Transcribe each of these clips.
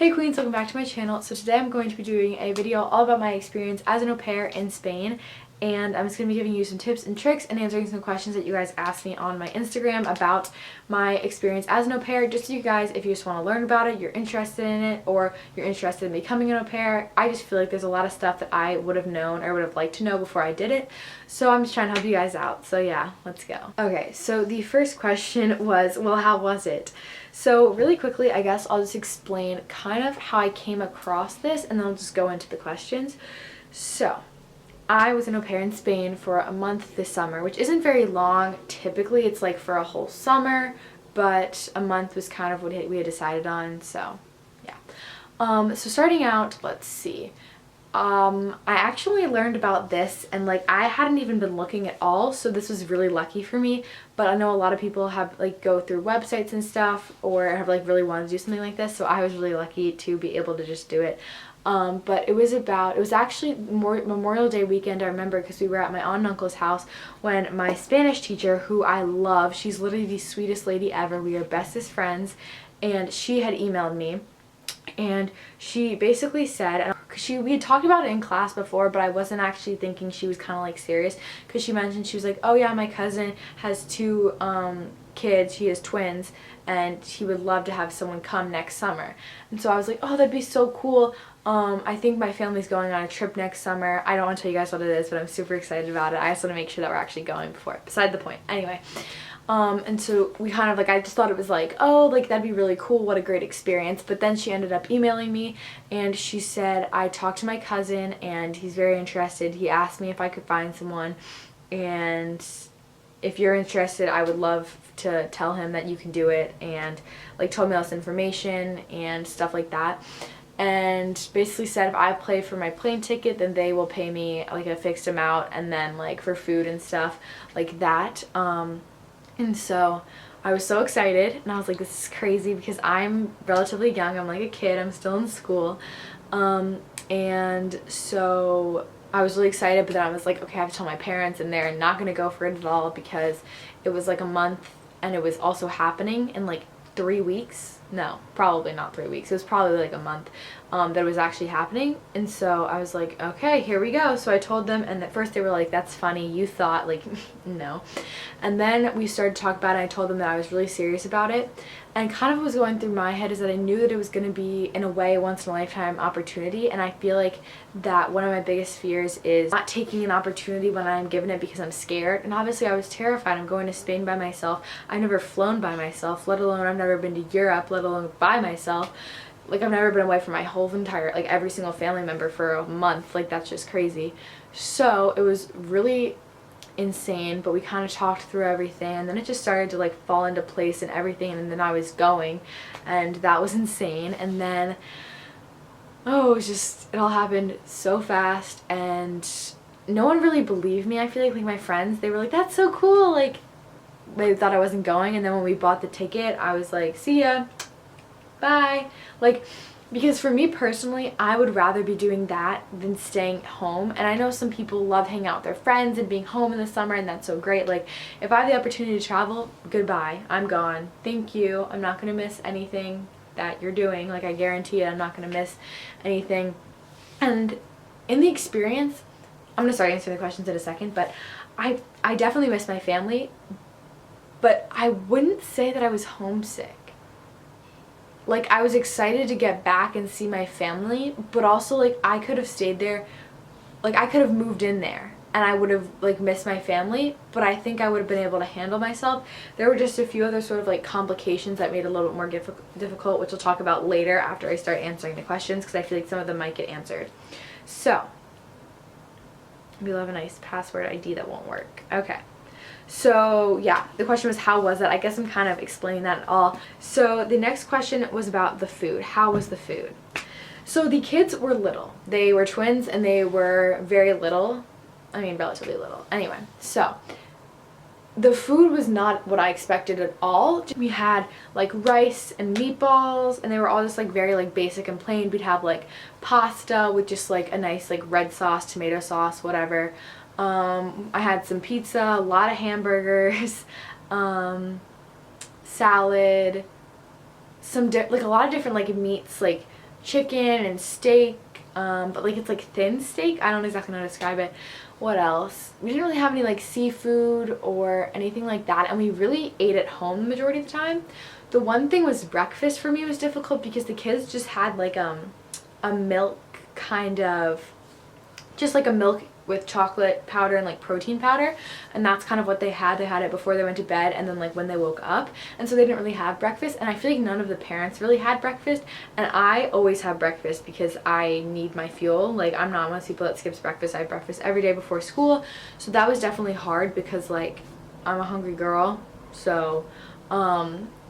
Hey Queens, welcome back to my channel. So today I'm going to be doing a video all about my experience as an au pair in Spain, and I'm just going to be giving you some tips and tricks and answering some questions that you guys asked me on my Instagram about my experience as an au pair, just so you guys, if you just want to learn about it, you're interested in it, or you're interested in becoming an au pair. I just feel like there's a lot of stuff that I would have known or would have liked to know before I did it, so I'm just trying to help you guys out. So yeah, let's go. Okay, so the first question was, well, how was it? So really quickly, I guess I'll just explain kind of how I came across this, and then I'll just go into the questions. So I was an au pair in Spain for a month this summer, which isn't very long. Typically it's like for a whole summer, but a month was kind of what we had decided on. So yeah. So starting out, let's see. I actually learned about this, and like I hadn't even been looking at all, so this was really lucky for me. But I know a lot of people have like go through websites and stuff, or have like really wanted to do something like this, so I was really lucky to be able to just do it. But it was actually Memorial Day weekend, I remember, because we were at my aunt and uncle's house when my Spanish teacher, who I love, she's literally the sweetest lady ever, we are bestest friends, and she had emailed me. And she basically said, we had talked about it in class before, but I wasn't actually thinking she was kind of like serious, because she mentioned, she was like, oh yeah, my cousin has two kids, he has twins, and he would love to have someone come next summer. And so I was like, oh, that'd be so cool. I think my family's going on a trip next summer. I don't want to tell you guys what it is, but I'm super excited about it. I just want to make sure that we're actually going before it. Beside the point. Anyway. And so we kind of like, I just thought it was like, oh, like that'd be really cool, what a great experience. But then she ended up emailing me, and she said, I talked to my cousin and he's very interested. He asked me if I could find someone, and if you're interested, I would love to tell him that you can do it, and like told me all this information and stuff like that. And basically said if I pay for my plane ticket, then they will pay me like a fixed amount, and then like for food and stuff like that. And so I was so excited, and I was like, this is crazy, because I'm relatively young, I'm like a kid, I'm still in school, and so I was really excited. But then I was like, okay, I have to tell my parents, and they're not going to go for it at all, because it was like a month, and it was also happening in like 3 weeks. No, probably not 3 weeks. It was probably like a month that it was actually happening. And so I was like, okay, here we go. So I told them, and at first they were like, that's funny, you thought, like, no. And then we started to talk about it. I told them that I was really serious about it. And kind of what was going through my head is that I knew that it was going to be, in a way, once in a lifetime opportunity. And I feel like that one of my biggest fears is not taking an opportunity when I'm given it, because I'm scared. And obviously I was terrified. I'm going to Spain by myself. I've never flown by myself, let alone I've never been to Europe, let alone by myself. Like, I've never been away from my whole entire, like, every single family member for a month. Like, that's just crazy. So it was really insane, but we kind of talked through everything, and then it just started to like fall into place and everything, and then I was going, and that was insane. And then, oh, it was just, it all happened so fast, and no one really believed me. I feel like my friends, they were like, that's so cool, like they thought I wasn't going. And then when we bought the ticket, I was like, see ya, bye. Like, because for me personally, I would rather be doing that than staying home. And I know some people love hanging out with their friends and being home in the summer, and that's so great. Like, if I have the opportunity to travel, goodbye, I'm gone, thank you. I'm not gonna miss anything that you're doing. Like, I guarantee it, I'm not gonna miss anything. And in the experience, I'm gonna start answering the questions in a second, but I definitely miss my family, but I wouldn't say that I was homesick. Like, I was excited to get back and see my family, but also like I could have stayed there, like I could have moved in there and I would have like missed my family, but I think I would have been able to handle myself. There were just a few other sort of like complications that made it a little bit more difficult, which we'll talk about later after I start answering the questions, because I feel like some of them might get answered. So we'll have a nice password ID that won't work. Okay. So yeah, the question was, how was it? I guess I'm kind of explaining that all. So the next question was about the food. How was the food? So the kids were little. They were twins, and they were very little. I mean, relatively little. Anyway, so the food was not what I expected at all. We had like rice and meatballs, and they were all just like very like basic and plain. We'd have like pasta with just like a nice like red sauce, tomato sauce, whatever. I had some pizza, a lot of hamburgers, salad, like a lot of different like meats, like chicken and steak, but like it's like thin steak. I don't exactly know how to describe it. What else? We didn't really have any like seafood or anything like that, and we really ate at home the majority of the time. The one thing was breakfast for me was difficult because the kids just had like a milk kind of, just like a milk with chocolate powder and like protein powder, and that's kind of what they had it before they went to bed and then like when they woke up, and so they didn't really have breakfast, and I feel like none of the parents really had breakfast, and I always have breakfast because I need my fuel. Like I'm not one of those people that skips breakfast. I have breakfast every day before school, so that was definitely hard because like I'm a hungry girl. So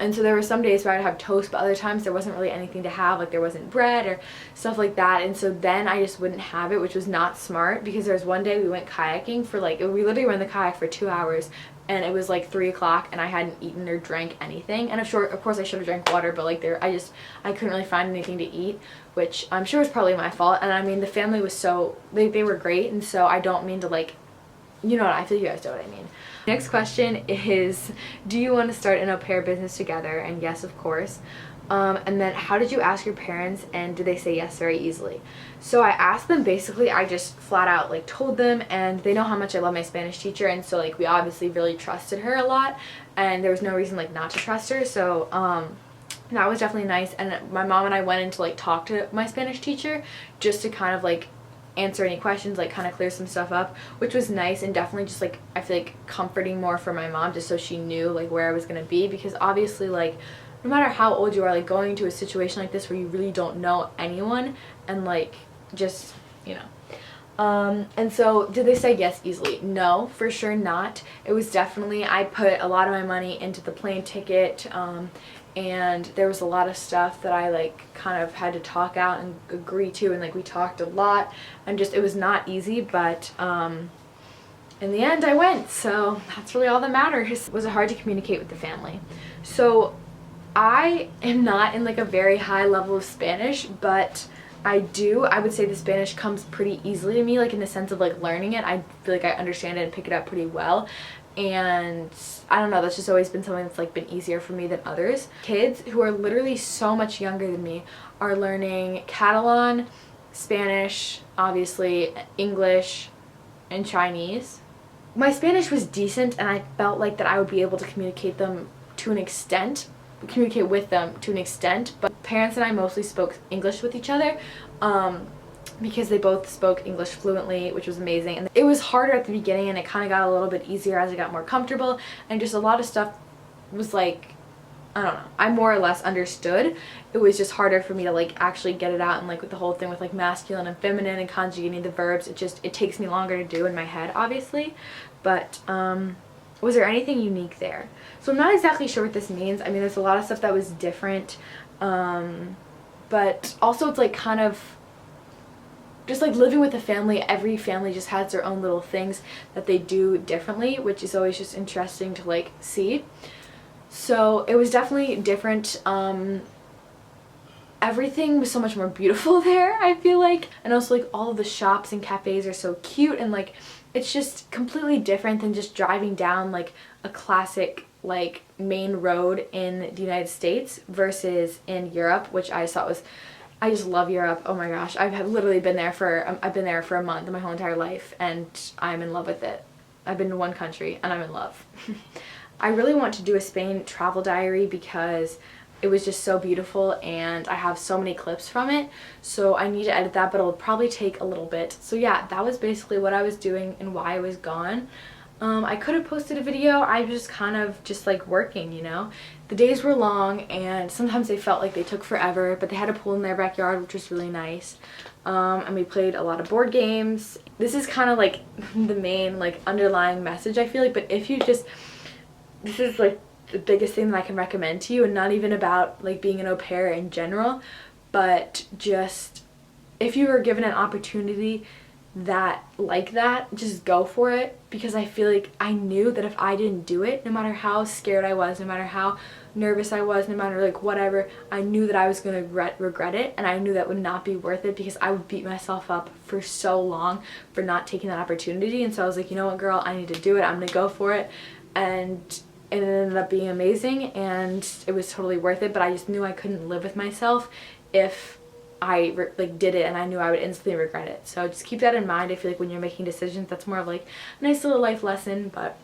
and so there were some days where I'd have toast, but other times there wasn't really anything to have, like there wasn't bread or stuff like that, and so then I just wouldn't have it, which was not smart, because there was one day we went kayaking for like, we literally were in the kayak for 2 hours, and it was like 3 o'clock and I hadn't eaten or drank anything, and of course I should have drank water, but like I couldn't really find anything to eat, which I'm sure was probably my fault. And I mean, the family was they were great, and so I don't mean to like, you know what, I feel you guys know what I mean. Next question is, do you want to start an au pair business together? And yes, of course. And then how did you ask your parents, and did they say yes very easily? So I asked them, basically I just flat out like told them, and they know how much I love my Spanish teacher, and so like we obviously really trusted her a lot, and there was no reason like not to trust her. So that was definitely nice. And my mom and I went in to like talk to my Spanish teacher just to kind of like answer any questions, like kind of clear some stuff up, which was nice, and definitely just like I feel like comforting more for my mom, just so she knew like where I was gonna be, because obviously like no matter how old you are, like going into a situation like this where you really don't know anyone, and like just, you know. And so did they say yes easily? No, for sure not. It was definitely, I put a lot of my money into the plane ticket, and there was a lot of stuff that I like kind of had to talk out and agree to, and like we talked a lot, and just it was not easy, but in the end I went, so that's really all that matters. Was it hard to communicate with the family? So I am not in like a very high level of Spanish, but I would say the Spanish comes pretty easily to me, like in the sense of like learning it. I feel like I understand it and pick it up pretty well, and I don't know, that's just always been something that's like been easier for me than others. Kids who are literally so much younger than me are learning Catalan, Spanish, obviously, English, and Chinese. My Spanish was decent, and I felt like that I would be able to communicate with them to an extent, but parents and I mostly spoke English with each other, because they both spoke English fluently, which was amazing. And it was harder at the beginning, and it kind of got a little bit easier as I got more comfortable, and just a lot of stuff was like, I don't know, I more or less understood. It was just harder for me to like actually get it out, and like with the whole thing with like masculine and feminine and conjugating the verbs, it takes me longer to do in my head, obviously. But was there anything unique there? So I'm not exactly sure what this means. I mean, there's a lot of stuff that was different, but also it's like kind of just like living with a family. Every family just has their own little things that they do differently, which is always just interesting to like see. So it was definitely different. Everything was so much more beautiful there, I feel like, and also like all of the shops and cafes are so cute, and like it's just completely different than just driving down like a classic like main road in the United States versus in Europe, which I thought was, I just love Europe. Oh my gosh, I've literally been there for I've been there for a month in my whole entire life, and I'm in love with it. I've been to one country and I'm in love. I really want to do a Spain travel diary because it was just so beautiful, and I have so many clips from it, so I need to edit that, but it'll probably take a little bit. So yeah, that was basically what I was doing and why I was gone. I could have posted a video. I was just kind of just like working, you know. The days were long, and sometimes they felt like they took forever, but they had a pool in their backyard, which was really nice. And we played a lot of board games. This is kind of like the main like underlying message, I feel like, but if you just, this is like the biggest thing that I can recommend to you, and not even about like being an au pair in general, but just if you were given an opportunity that just go for it, because I feel like I knew that if I didn't do it, no matter how scared I was, no matter how nervous I was, no matter like whatever, I knew that I was gonna regret it, and I knew that would not be worth it, because I would beat myself up for so long for not taking that opportunity. And so I was like, you know what, girl, I need to do it. I'm gonna go for it. And it ended up being amazing, and it was totally worth it, but I just knew I couldn't live with myself if I like did it and I knew I would instantly regret it. So just keep that in mind. I feel like when you're making decisions, that's more of like a nice little life lesson, but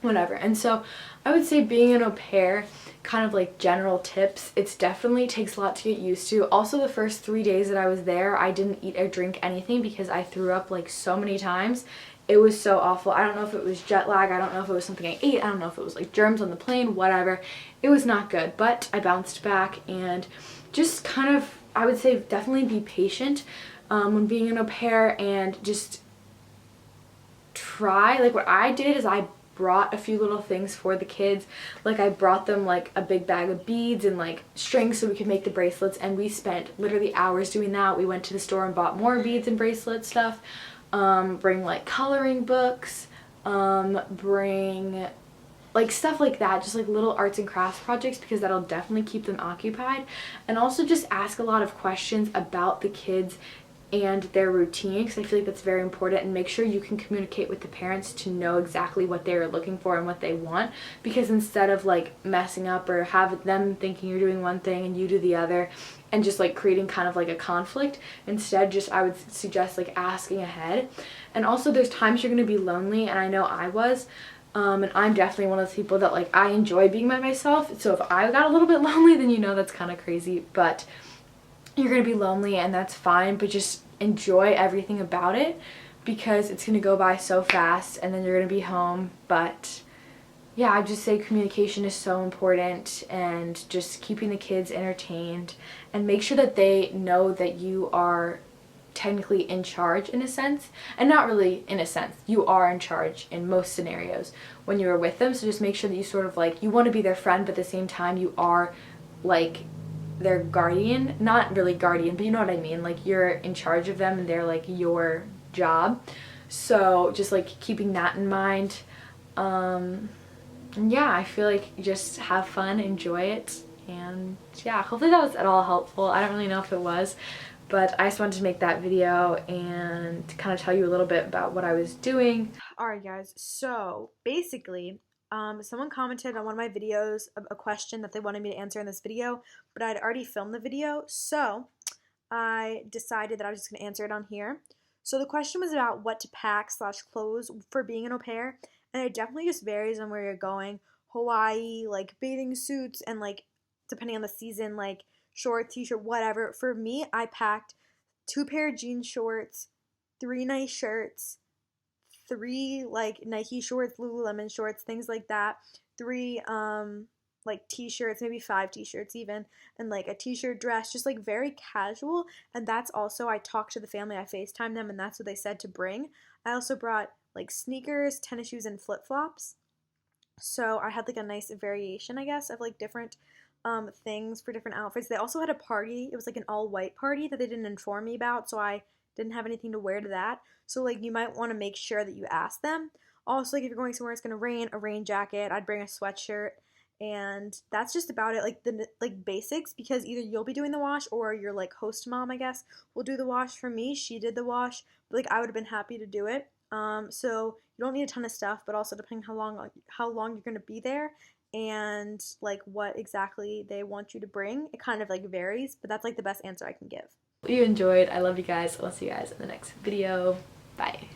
whatever. And so I would say being an au pair, kind of like general tips, it's definitely takes a lot to get used to. Also, the first 3 days that I was there, I didn't eat or drink anything because I threw up like so many times. It was so awful. I don't know if it was jet lag, I don't know if it was something I ate, I don't know if it was like germs on the plane, whatever. It was not good, but I bounced back. And just kind of, I would say definitely be patient when being an au pair, and just try, like what I did is I brought a few little things for the kids. Like I brought them like a big bag of beads and like strings so we could make the bracelets, and we spent literally hours doing that. We went to the store and bought more beads and bracelet stuff. Bring like coloring books, bring like stuff like that, just like little arts and crafts projects, because that'll definitely keep them occupied. And also just ask a lot of questions about the kids and their routine, because I feel like that's very important, and make sure you can communicate with the parents to know exactly what they're looking for and what they want, because instead of like messing up or have them thinking you're doing one thing and you do the other and just like creating kind of like a conflict, instead just I would suggest like asking ahead. And also there's times you're going to be lonely, and I know I was, and I'm definitely one of those people that like I enjoy being by myself, so if I got a little bit lonely, then you know that's kind of crazy, but you're gonna be lonely and that's fine, but just enjoy everything about it, because it's gonna go by so fast and then you're gonna be home. But yeah, I just say communication is so important, and just keeping the kids entertained, and make sure that they know that you are technically in charge in a sense, and not really in a sense, you are in charge in most scenarios when you're with them. So just make sure that you sort of like, you want to be their friend, but at the same time you are like their guardian, not really guardian, but you know what I mean, like you're in charge of them and they're like your job. So just like keeping that in mind. And yeah, I feel like just have fun, enjoy it, and yeah, hopefully that was at all helpful. I don't really know if it was, but I just wanted to make that video and kind of tell you a little bit about what I was doing. Alright guys, so basically someone commented on one of my videos a question that they wanted me to answer in this video, but I'd already filmed the video, so I decided that I was just going to answer it on here. So the question was about what to pack / clothes for being an au pair, and it definitely just varies on where you're going. Hawaii, like bathing suits, and like depending on the season, like short, t-shirt, whatever. For me, I packed 2 pair of jean shorts, 3 nice shirts, 3 like Nike shorts, Lululemon shorts, things like that, 3 like t-shirts, maybe 5 t-shirts even, and like a t-shirt dress, just like very casual. And that's also, I talked to the family, I FaceTimed them, and that's what they said to bring. I also brought like sneakers, tennis shoes, and flip-flops. So I had like a nice variation, I guess, of like different things for different outfits. They also had a party. It was like an all-white party that they didn't inform me about, so I didn't have anything to wear to that. So like you might want to make sure that you ask them. Also, like if you're going somewhere it's gonna rain, a rain jacket. I'd bring a sweatshirt, and that's just about it. Like the like basics, because either you'll be doing the wash or your like host mom, I guess, will do the wash for me. She did the wash, but like I would have been happy to do it. So you don't need a ton of stuff, but also depending how long you're gonna be there, and like what exactly they want you to bring, it kind of like varies, but that's like the best answer I can give. Hope you enjoyed. I love you guys. I'll see you guys in the next video. Bye.